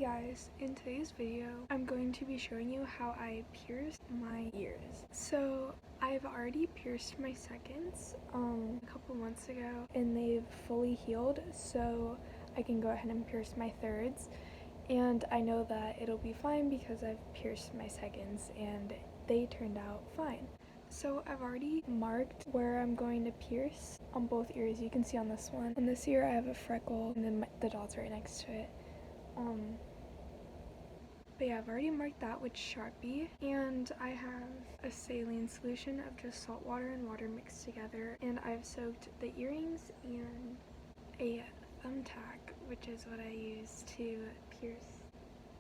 Hey guys, in today's video I'm going to be showing you how I pierce my ears. So I've already pierced my seconds a couple months ago and they've fully healed, so I can go ahead and pierce my thirds, and I know that it'll be fine because I've pierced my seconds and they turned out fine. So I've already marked where I'm going to pierce on both ears. You can see on this one. On this ear I have a freckle and then the dot's right next to it. But yeah, I've already marked that with Sharpie, and I have a saline solution of just salt water and water mixed together, and I've soaked the earrings and a thumbtack, which is what I use to pierce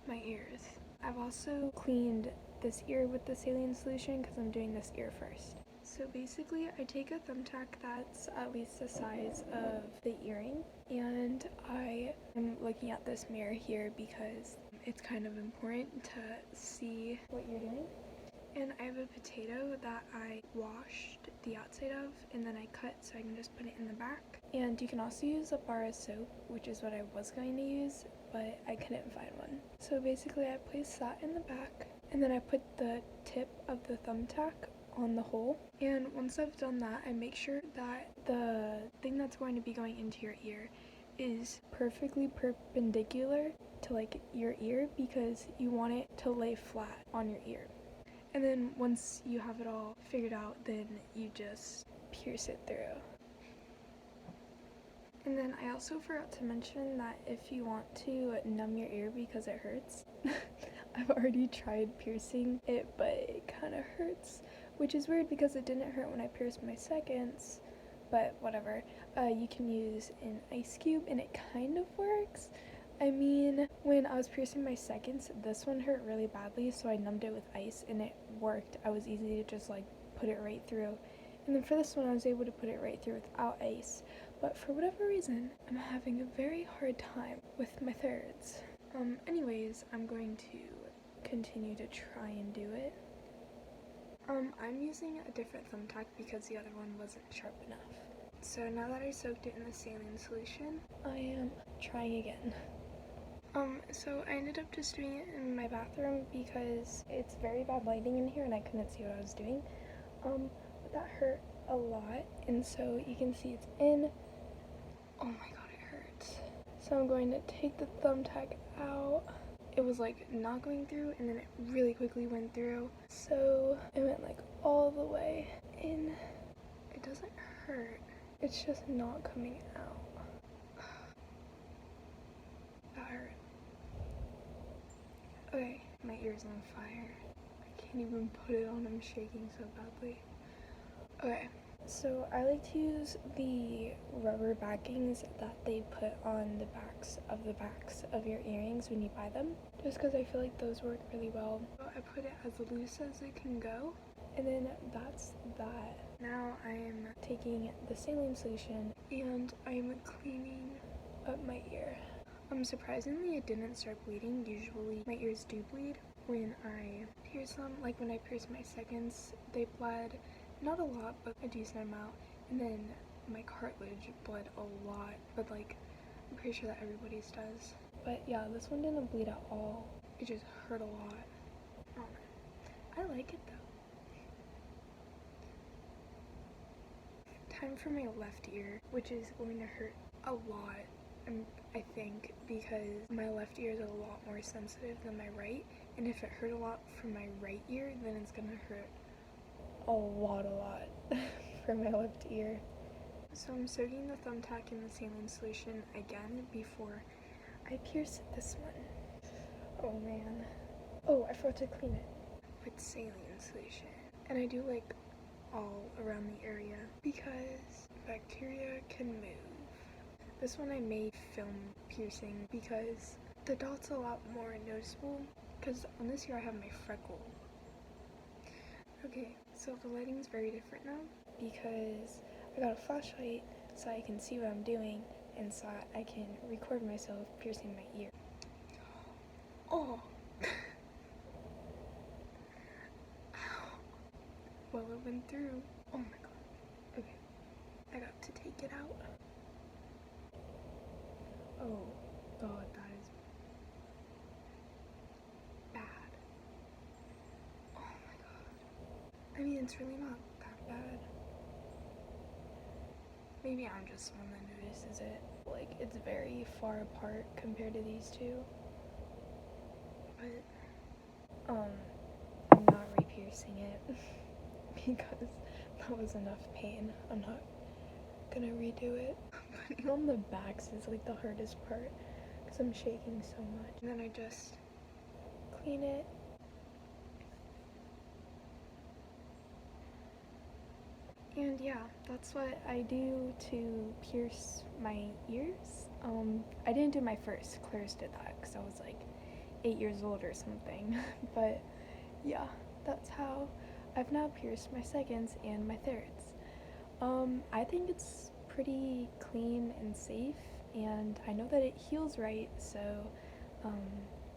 my ears. I've also cleaned this ear with the saline solution because I'm doing this ear first. So basically I take a thumbtack that's at least the size of the earring, and I am looking at this mirror here because it's kind of important to see what you're doing. And I have a potato that I washed the outside of and then I cut so I can just put it in the back. And you can also use a bar of soap, which is what I was going to use, but I couldn't find one. So basically I place that in the back and then I put the tip of the thumbtack on the hole, and once I've done that I make sure that the thing that's going to be going into your ear is perfectly perpendicular to like your ear, because you want it to lay flat on your ear. And then once you have it all figured out, then you just pierce it through. And then I also forgot to mention that if you want to numb your ear because it hurts, I've already tried piercing it, but it kind of hurts, which is weird because it didn't hurt when I pierced my seconds, but whatever. You can use an ice cube and it kind of works. I mean, when I was piercing my seconds, this one hurt really badly, so I numbed it with ice and it worked. I was easy to just like put it right through. And then for this one I was able to put it right through without ice. But for whatever reason, I'm having a very hard time with my thirds. Anyways, I'm going to continue to try and do it. I'm using a different thumbtack because the other one wasn't sharp enough. So now that I soaked it in the saline solution, I am trying again. So I ended up just doing it in my bathroom because it's very bad lighting in here and I couldn't see what I was doing. But that hurt a lot, and so you can see it's in. Oh my god, it hurts. So I'm going to take the thumbtack out. It was like not going through and then it really quickly went through. So it went like all the way in. It doesn't hurt. It's just not coming out. That hurt. Okay, my ear's on fire. I can't even put it on, I'm shaking so badly. Okay, so I like to use the rubber backings that they put on the backs of your earrings when you buy them, just because I feel like those work really well. So I put it as loose as it can go, and then that's that. Now I am taking the saline solution and I'm cleaning up my ear. Surprisingly it didn't start bleeding. Usually my ears do bleed when I pierce them. Like when I pierce my seconds, they bled. Not a lot, but a decent amount. And then my cartilage bled a lot, but like I'm pretty sure that everybody's does. But yeah, this one didn't bleed at all. It just hurt a lot. Oh, I like it though. Time for my left ear, which is going to hurt a lot, I think, because my left ear is a lot more sensitive than my right, and if it hurt a lot from my right ear, then it's gonna hurt a lot for my left ear. So I'm soaking the thumbtack in the saline solution again before I pierce this one. Oh man. Oh, I forgot to clean it with saline solution. And I do like all around the area because bacteria can move. This one I made film piercing because the dot's a lot more noticeable, because on this ear I have my freckle. Okay, so the lighting's very different now because I got a flashlight so I can see what I'm doing and so I can record myself piercing my ear. Oh! Ow. Well, it went through. Oh my god. Okay, I got to take it out. Oh god, that is it's really not that bad. Maybe I'm just one that notices it. Like, it's very far apart compared to these two. But, I'm not re-piercing it because that was enough pain. I'm not gonna redo it. Putting on the backs is like the hardest part because I'm shaking so much. And then I just clean it. And yeah, that's what I do to pierce my ears. I didn't do my first. Claire's did that because I was like 8 years old or something. But yeah, that's how I've now pierced my seconds and my thirds. I think it's pretty clean and safe, and I know that it heals right, so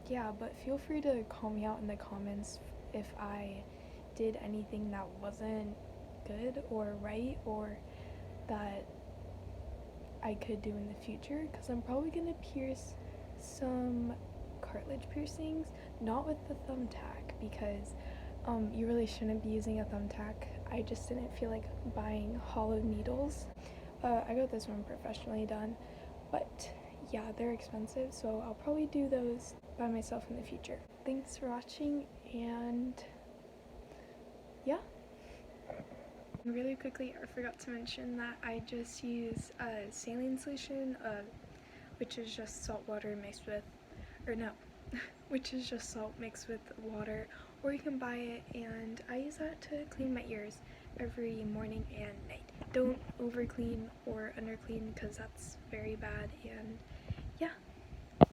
yeah, but feel free to call me out in the comments if I did anything that wasn't good or right or that I could do in the future, because I'm probably going to pierce some cartilage piercings, not with the thumbtack, because you really shouldn't be using a thumbtack. I just didn't feel like buying hollow needles. I got this one professionally done, but yeah, they're expensive, so I'll probably do those by myself in the future. Thanks for watching, and yeah. Really quickly, I forgot to mention that I just use a saline solution, which is just salt water mixed with, or no, which is just salt mixed with water, or you can buy it, and I use that to clean my ears every morning and night. Don't over clean or under clean because that's very bad, and yeah.